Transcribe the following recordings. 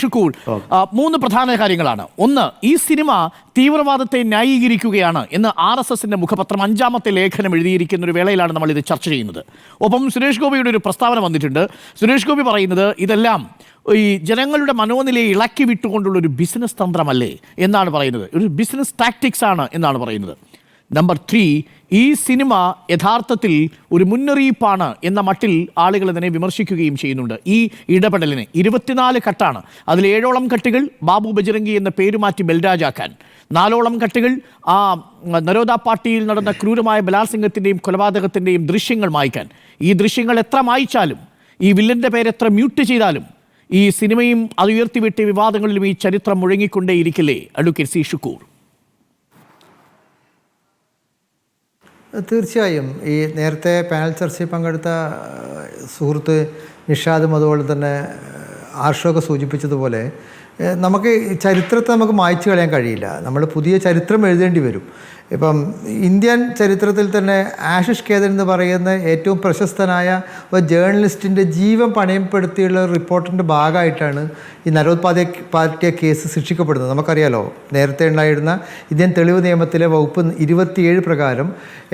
ഷുക്കൂർ, മൂന്ന് പ്രധാന കാര്യങ്ങളാണ്. ഒന്ന്, ഈ സിനിമ തീവ്രവാദത്തെ ന്യായീകരിക്കുകയാണ് എന്ന് RSSന്റെ മുഖപത്രം 5ാമത്തെ ലേഖനം എഴുതിയിരിക്കുന്ന ഒരു വേളയിലാണ് നമ്മൾ ഇത് ചർച്ച ചെയ്യുന്നത്. ഒപ്പം സുരേഷ് ഗോപിയുടെ ഒരു പ്രസ്താവന വന്നിട്ടുണ്ട്. സുരേഷ് ഗോപി പറയുന്നത് ഇതെല്ലാം ഈ ജനങ്ങളുടെ മനോനിലയെ ഇളക്കി വിട്ടുകൊണ്ടുള്ള ഒരു ബിസിനസ് തന്ത്രമല്ലേ എന്നാണ് പറയുന്നത്, ഒരു ബിസിനസ് ടാക്ടിക്സ് ആണ് എന്നാണ് പറയുന്നത്. നമ്പർ 3, ഈ സിനിമ യഥാർത്ഥത്തിൽ ഒരു മുന്നറിയിപ്പാണ് എന്ന മട്ടിൽ ആളുകൾ ഇതിനെ വിമർശിക്കുകയും ചെയ്യുന്നുണ്ട്. ഈ ഇടപെടലിന് 24 കട്ടാണ്. അതിൽ 7ഓളം കട്ടുകൾ ബാബു ബജരംഗി എന്ന പേര് മാറ്റി ബൽരാജാക്കാൻ, 4ഓളം കട്ടുകൾ ആ നരോദ പാർട്ടിയിൽ നടന്ന ക്രൂരമായ ബലാത്സംഗത്തിൻ്റെയും കൊലപാതകത്തിൻ്റെയും ദൃശ്യങ്ങൾ മായ്ക്കാൻ. ഈ ദൃശ്യങ്ങൾ എത്ര മായ്ച്ചാലും, ഈ വില്ലൻ്റെ പേര് എത്ര മ്യൂട്ട് ചെയ്താലും, ഈ സിനിമയും അത് ഉയർത്തിവിട്ടിയ വിവാദങ്ങളിലും ഈ ചരിത്രം മുഴങ്ങിക്കൊണ്ടേയിരിക്കില്ലേ അഡ്വക്കേറ്റ് സി ഷുക്കൂർ? തീർച്ചയായും. ഈ നേരത്തെ പാനൽ ചർച്ചയിൽ പങ്കെടുത്ത സുഹൃത്ത് നിഷാദും അതുപോലെ തന്നെ ആർഷൊക്കെ സൂചിപ്പിച്ചതുപോലെ നമുക്ക് ചരിത്രത്തെ നമുക്ക് മായ്ച്ചു കളയാൻ കഴിയില്ല. നമ്മൾ പുതിയ ചരിത്രം എഴുതേണ്ടി വരും. ഇപ്പം ഇന്ത്യൻ ചരിത്രത്തിൽ തന്നെ ആശിഷ് കേദൻ എന്ന് പറയുന്ന ഏറ്റവും പ്രശസ്തനായ ഒരു ജേർണലിസ്റ്റിൻ്റെ ജീവൻ പണയപ്പെടുത്തിയുള്ള റിപ്പോർട്ടിൻ്റെ ഭാഗമായിട്ടാണ് ഈ നരോദ പാർട്ടിയ കേസ് ശിക്ഷിക്കപ്പെടുന്നത്. നമുക്കറിയാലോ, നേരത്തെ ഉണ്ടായിരുന്ന ഇന്ത്യൻ തെളിവ് നിയമത്തിലെ വകുപ്പ് 27 പ്രകാരം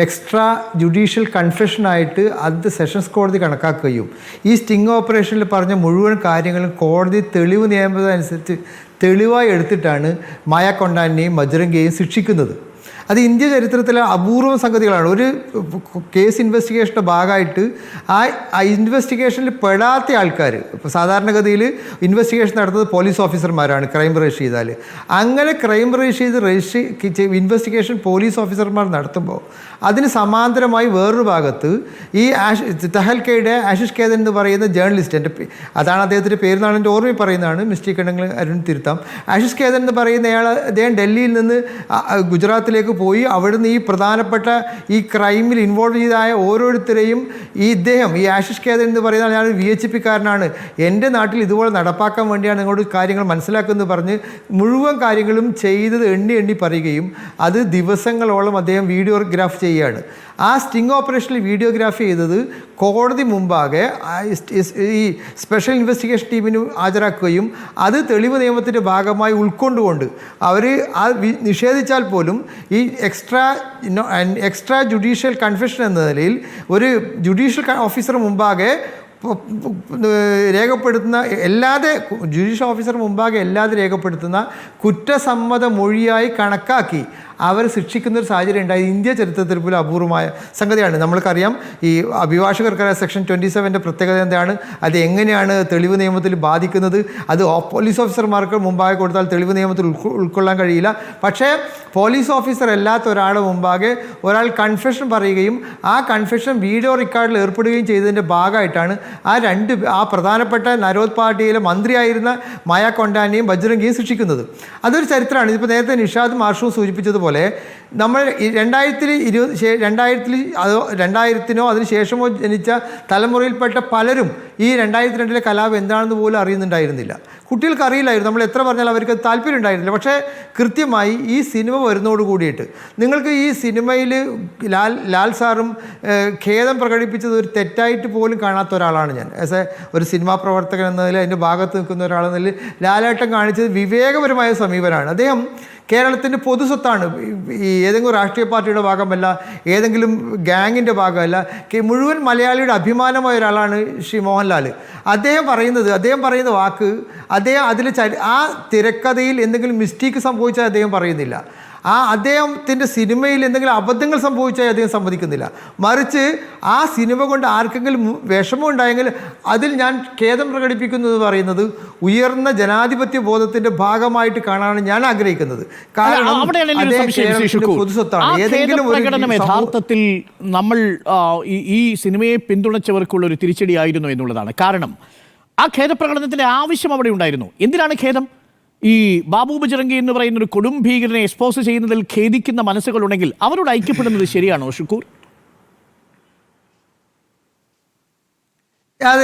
എക്സ്ട്രാ ജുഡീഷ്യൽ കൺഫെഷനായിട്ട് അത് സെഷൻസ് കോടതി കണക്കാക്കുകയും ഈ സ്റ്റിംഗ് ഓപ്പറേഷനിൽ പറഞ്ഞ മുഴുവൻ കാര്യങ്ങളും കോടതി തെളിവ് നിയമത്തിനനുസരിച്ച് തെളിവായി എടുത്തിട്ടാണ് മായ കൊണ്ടാനെയും ബജ്രംഗിയെയും ശിക്ഷിക്കുന്നത്. അത് ഇന്ത്യ ചരിത്രത്തിലെ അപൂർവ സംഗതികളാണ്. ഒരു കേസ് ഇൻവെസ്റ്റിഗേഷൻ്റെ ഭാഗമായിട്ട് ആ ഇൻവെസ്റ്റിഗേഷനിൽ പെടാത്ത ആൾക്കാർ, ഇപ്പോൾ സാധാരണഗതിയിൽ ഇൻവെസ്റ്റിഗേഷൻ നടത്തുന്നത് പോലീസ് ഓഫീസർമാരാണ് ക്രൈം രജിസ്റ്റർ ചെയ്താൽ. അങ്ങനെ ക്രൈം രജിസ്റ്റർ ഇൻവെസ്റ്റിഗേഷൻ പോലീസ് ഓഫീസർമാർ നടത്തുമ്പോൾ അതിന് സമാന്തരമായി വേറൊരു ഭാഗത്ത് ഈ തെഹൽക്കയുടെ ആശിഷ് കേദൻ എന്ന് പറയുന്ന ജേർണലിസ്റ്റ്, അതാണ് അദ്ദേഹത്തിൻ്റെ പേരെന്നാണ് എൻ്റെ ഓർമ്മയിൽ പറയുന്നതാണ്, മിസ്റ്റേക്ക് ഉണ്ടെങ്കിൽ അരുൺ തിരുത്താം. ആശിഷ് കേദൻ എന്ന് പറയുന്ന അദ്ദേഹം ഡൽഹിയിൽ നിന്ന് ഗുജറാത്തിലേക്ക് പോയി അവിടുന്ന് ഈ പ്രധാനപ്പെട്ട ഈ ക്രൈമിൽ ഇൻവോൾവ് ചെയ്തതായ ഓരോരുത്തരെയും ഈ ആശിഷ് കേദൻ എന്ന് പറയുന്ന ഞാൻ VHP-കാരനാണ്, എൻ്റെ നാട്ടിൽ ഇതുപോലെ നടപ്പാക്കാൻ വേണ്ടിയാണ് നിങ്ങളോട് കാര്യങ്ങൾ മനസ്സിലാക്കുന്നത് പറഞ്ഞ് മുഴുവൻ കാര്യങ്ങളും ചെയ്തത് എണ്ണി പറയുകയും അത് ദിവസങ്ങളോളം അദ്ദേഹം വീഡിയോഗ്രാഫ് ചെയ്യുകയാണ്. ആ സ്റ്റിംഗ് ഓപ്പറേഷനിൽ വീഡിയോഗ്രാഫി ചെയ്തത് കോടതി മുമ്പാകെ ഈ സ്പെഷ്യൽ ഇൻവെസ്റ്റിഗേഷൻ ടീമിന് ഹാജരാക്കുകയും അത് തെളിവ് നിയമത്തിൻ്റെ ഭാഗമായി ഉൾക്കൊണ്ടുകൊണ്ട് അവർ നിഷേധിച്ചാൽ പോലും ഈ എക്സ്ട്രാ ജുഡീഷ്യൽ കൺഫെഷൻ എന്ന നിലയിൽ ഒരു ജുഡീഷ്യൽ ഓഫീസർ മുമ്പാകെ രേഖപ്പെടുത്തുന്ന ജുഡീഷ്യൽ ഓഫീസർ മുമ്പാകെ രേഖപ്പെടുത്തുന്ന കുറ്റസമ്മത മൊഴിയായി കണക്കാക്കി അവർ ശിക്ഷിക്കുന്നൊരു സാഹചര്യം ഉണ്ടായി. ഇന്ത്യ ചരിത്രത്തിൽ പോലും അപൂർവമായ സംഗതിയാണ്. നമ്മൾക്കറിയാം, ഈ അഭിഭാഷകർക്കറിയാം സെക്ഷൻ 27-ൻ്റെ പ്രത്യേകത എന്താണ്, അത് എങ്ങനെയാണ് തെളിവ് നിയമത്തിൽ ബാധിക്കുന്നത്. അത് പോലീസ് ഓഫീസർമാർക്ക് മുമ്പാകെ കൊടുത്താൽ തെളിവ് നിയമത്തിൽ ഉൾക്കൊള്ളാൻ കഴിയില്ല. പക്ഷേ പോലീസ് ഓഫീസർ അല്ലാത്ത ഒരാളുടെ മുമ്പാകെ ഒരാൾ കൺഫെഷൻ പറയുകയും ആ കൺഫെഷൻ വീഡിയോ റെക്കോർഡിൽ ഏർപ്പെടുകയും ചെയ്തതിൻ്റെ ഭാഗമായിട്ടാണ് ആ പ്രധാനപ്പെട്ട നരോദ പാർട്ടിയിലെ മന്ത്രിയായിരുന്ന മായ കൊണ്ടാനെയും ബജ്രംഗിയും ശിക്ഷിക്കുന്നത്. അതൊരു ചരിത്രമാണ്. ഇതിപ്പോൾ നേരത്തെ നിഷാദ് മാർഷവും സൂചിപ്പിച്ചതുപോലെ നമ്മൾ 2000-നോ അതിനുശേഷമോ ജനിച്ച തലമുറയിൽപ്പെട്ട പലരും ഈ 2002-ലെ കലാപം എന്താണെന്ന് പോലും അറിയുന്നുണ്ടായിരുന്നില്ല. കുട്ടികൾക്ക് അറിയില്ലായിരുന്നു. നമ്മൾ എത്ര പറഞ്ഞാലും അവർക്ക് താല്പര്യം ഉണ്ടായിരുന്നില്ല. പക്ഷേ കൃത്യമായി ഈ സിനിമ വരുന്നതോട് കൂടിയിട്ട് നിങ്ങൾക്ക് ഈ സിനിമയിൽ ലാൽ സാറും ഖേദം പ്രകടിപ്പിച്ചത് ഒരു തെറ്റായിട്ട് പോലും കാണാത്ത ഒരാളാണ് ഞാൻ. ഒരു സിനിമാ പ്രവർത്തകൻ എന്നതിൽ അതിൻ്റെ ഭാഗത്ത് നിൽക്കുന്ന ഒരാളെന്നതിൽ ലാലേട്ടൻ കാണിച്ചത് വിവേകപരമായ സമീപനമാണ്. അദ്ദേഹം കേരളത്തിൻ്റെ പൊതുസ്വത്താണ്. ഈ ഏതെങ്കിലും രാഷ്ട്രീയ പാർട്ടിയുടെ ഭാഗമല്ല, ഏതെങ്കിലും ഗാങ്ങിൻ്റെ ഭാഗമല്ല, മുഴുവൻ മലയാളിയുടെ അഭിമാനമായ ഒരാളാണ് ശ്രീ മോഹൻലാൽ. അദ്ദേഹം പറയുന്ന വാക്ക് ആ തിരക്കഥയിൽ എന്തെങ്കിലും മിസ്റ്റേക്ക് സംഭവിച്ചാൽ അദ്ദേഹം പറയുന്നില്ല. അദ്ദേഹത്തിൻ്റെ സിനിമയിൽ എന്തെങ്കിലും അബദ്ധങ്ങൾ സംഭവിച്ചാൽ അദ്ദേഹം സമ്മതിക്കുന്നില്ല. മറിച്ച് ആ സിനിമ കൊണ്ട് ആർക്കെങ്കിലും വിഷമം ഉണ്ടായെങ്കിൽ അതിൽ ഞാൻ ഖേദം പ്രകടിപ്പിക്കുന്നു എന്ന് പറയുന്നത് ഉയർന്ന ജനാധിപത്യ ബോധത്തിൻ്റെ ഭാഗമായിട്ട് കാണാനാണ് ഞാൻ ആഗ്രഹിക്കുന്നത്. കാരണം പൊതുസ്വത്താണ്. യഥാർത്ഥത്തിൽ നമ്മൾ ഈ സിനിമയെ പിന്തുണച്ചവർക്കുള്ള ഒരു തിരിച്ചടിയായിരുന്നു എന്നുള്ളതാണ്. കാരണം ആ ഖേദപ്രകടനത്തിൻ്റെ ആവശ്യം അവിടെ ഉണ്ടായിരുന്നു. എന്തിനാണ് ഖേദം? ഈ ബാബു ബജരംഗി എന്ന് പറയുന്ന ഒരു കൊടും ഭീകരനെ എക്സ്പോസ് ചെയ്യുന്നതിൽ ഖേദിക്കുന്ന മനസ്സുകളുണ്ടെങ്കിൽ അവരോട് ഐക്യപ്പെടുന്നത് ശരിയാണോ ഷുക്കൂർ? അത്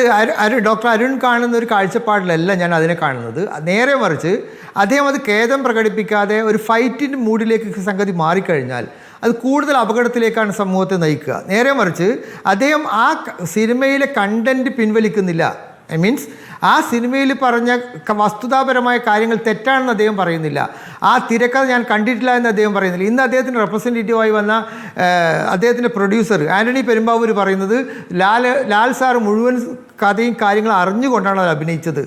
ഡോക്ടർ അരുൺ കാണുന്ന ഒരു കാഴ്ചപ്പാടിലല്ല ഞാൻ അതിനെ കാണുന്നത്. നേരെ മറിച്ച് അദ്ദേഹം അത് ഖേദം പ്രകടിപ്പിക്കാതെ ഒരു ഫൈറ്റിൻ്റെ മൂഡിലേക്ക് സംഗതി മാറിക്കഴിഞ്ഞാൽ അത് കൂടുതൽ അപകടത്തിലേക്കാണ് സമൂഹത്തെ നയിക്കുക. നേരെ മറിച്ച് അദ്ദേഹം ആ സിനിമയിലെ കണ്ടൻറ്റ് പിൻവലിക്കുന്നില്ല. മീൻസ് ആ സിനിമയിൽ പറഞ്ഞ വസ്തുതാപരമായ കാര്യങ്ങൾ തെറ്റാണെന്ന് അദ്ദേഹം പറയുന്നില്ല. ആ തിരക്കഥ ഞാൻ കണ്ടിട്ടില്ല എന്ന് അദ്ദേഹം പറയുന്നില്ല. ഇന്ന് അദ്ദേഹത്തിൻ്റെ റെപ്രസെൻറ്റേറ്റീവായി വന്ന അദ്ദേഹത്തിൻ്റെ പ്രൊഡ്യൂസർ ആൻ്റണി പെരുമ്പാവൂർ പറയുന്നത് ലാൽ സാർ മുഴുവൻ കഥയും കാര്യങ്ങളും അറിഞ്ഞുകൊണ്ടാണ് അത് അഭിനയിച്ചത്.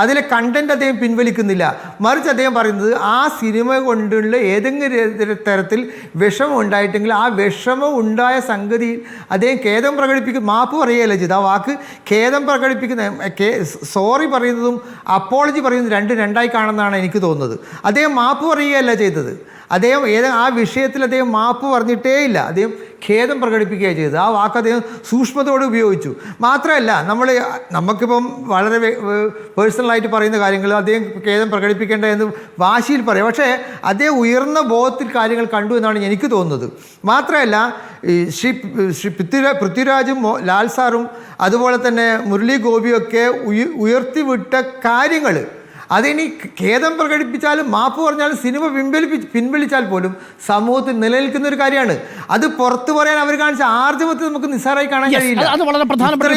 അതിലെ കണ്ടൻറ്റ് അദ്ദേഹം പിൻവലിക്കുന്നില്ല. മറിച്ച് അദ്ദേഹം പറയുന്നത് ആ സിനിമ കൊണ്ടുള്ള ഏതെങ്കിലും തരത്തിൽ വിഷമം ഉണ്ടായിട്ടെങ്കിൽ ആ വിഷമം ഉണ്ടായ സംഗതിയിൽ അദ്ദേഹം ഖേദം പ്രകടിപ്പിക്കും, മാപ്പ് പറയുകയല്ല ചെയ്ത്. ആ വാക്ക് ഖേദം പ്രകടിപ്പിക്കുന്ന സോറി പറയുന്നതും അപ്പോളജി പറയുന്നതും രണ്ടായി കാണുന്നതാണ് എനിക്ക് തോന്നുന്നത്. അദ്ദേഹം മാപ്പ് പറയുകയല്ല ചെയ്തത്. അദ്ദേഹം ആ വിഷയത്തിൽ അദ്ദേഹം മാപ്പ് പറഞ്ഞിട്ടേ ഇല്ല. അദ്ദേഹം ഖേദം പ്രകടിപ്പിക്കുകയാണ് ചെയ്തത്. ആ വാക്ക് അദ്ദേഹം സൂക്ഷ്മതയോടെ ഉപയോഗിച്ചു. മാത്രമല്ല നമുക്കിപ്പം വളരെ പേഴ്സണലായിട്ട് പറയുന്ന കാര്യങ്ങൾ അദ്ദേഹം ഖേദം പ്രകടിപ്പിക്കേണ്ട എന്ന് വാശിയിൽ പറയാം. പക്ഷേ അദ്ദേഹം ഉയർന്ന ബോധത്തിൽ കാര്യങ്ങൾ കണ്ടു എന്നാണ് എനിക്ക് തോന്നുന്നത്. മാത്രമല്ല ശ്രീ പൃഥ്വിരാജും ലാൽ സാറും അതുപോലെ തന്നെ മുരളി ഗോപിയൊക്കെ ഉയർത്തിവിട്ട കാര്യങ്ങൾ അതിനി ഖേദം പ്രകടിപ്പിച്ചാലും മാപ്പ് പറഞ്ഞാലും സിനിമ പിൻവലിച്ചാൽ പോലും സമൂഹത്തിൽ നിലനിൽക്കുന്ന ഒരു കാര്യമാണ്. അത് പുറത്തു പറയാൻ അവർ കാണിച്ച ആർജവത്തെ നമുക്ക് നിസ്സാരമായി കാണാൻ കഴിയില്ല. അത് വളരെ പ്രധാനപ്പെട്ട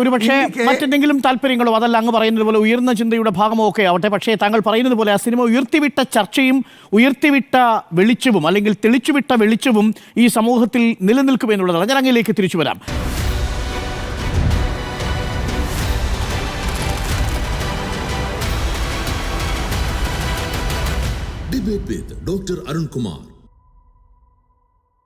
ഒരുപക്ഷെ മറ്റെന്തെങ്കിലും താല്പര്യങ്ങളോ അതല്ല അങ്ങ് പറയുന്നത് പോലെ ഉയർന്ന ചിന്തയുടെ ഭാഗമോ ഒക്കെ ആവട്ടെ. പക്ഷേ താങ്കൾ പറയുന്നത് പോലെ ആ സിനിമ ഉയർത്തിവിട്ട ചർച്ചയും ഉയർത്തിവിട്ട വെളിച്ചവും അല്ലെങ്കിൽ തെളിച്ചുവിട്ട വെളിച്ചവും ഈ സമൂഹത്തിൽ നിലനിൽക്കുമെന്നുള്ളതാണ്. ഞാൻ അങ്ങിലേക്ക് തിരിച്ചു വരാം. Debate with Dr. Arun Kumar.